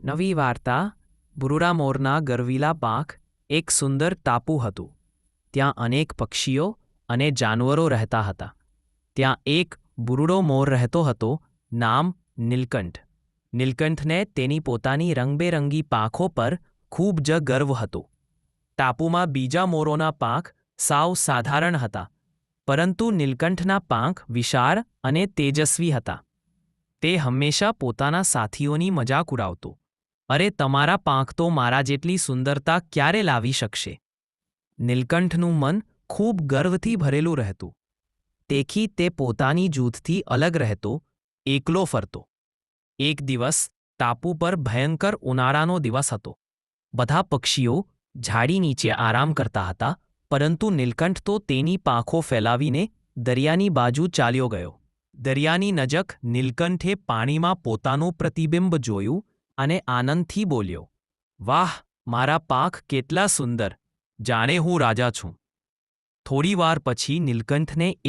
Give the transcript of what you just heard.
નવી વાર્તા બુરુડા મોરના ગરવીલા પાંખ એક સુંદર ટાપુ હતું. ત્યાં અનેક પક્ષીઓ અને જાનવરો રહેતા હતા. ત્યાં એક બુરુડો મોર રહેતો હતો, નામ નીલકંઠ. નીલકંઠને તેની પોતાની રંગબેરંગી પાંખો પર ખૂબ જ ગર્વ હતો. ટાપુમાં બીજા મોરોના પાંખ સાવ સાધારણ હતા, પરંતુ નીલકંઠના પાંખ વિશાળ અને તેજસ્વી હતા. તે હંમેશા પોતાના સાથીઓની મજાક ઉડાવતો. અરે, તમારા પાંખ તો મારા જેટલી સુંદરતા ક્યારે લાવી શકશે? નીલકંઠનું મન ખૂબ ગર્વથી ભરેલું રહેતું. તેથી તે પોતાની જૂથથી અલગ રહેતો, એકલો ફરતો. એક દિવસ ટાપુ પર ભયંકર ઉનાળાનો દિવસ હતો. બધા પક્ષીઓ ઝાડી નીચે આરામ કરતા હતા, પરંતુ નીલકંઠ તો તેની પાંખો ફેલાવીને દરિયાની બાજુ ચાલ્યો ગયો. દરિયાની નજીક નીલકંઠે પાણીમાં પોતાનું પ્રતિબિંબ જોયું અને આનંદથી બોલ્યો, વાહ, મારા પાંખ કેટલા સુંદર! જાણે હું રાજા છું. થોડી વાર પછી નીલકંઠને એક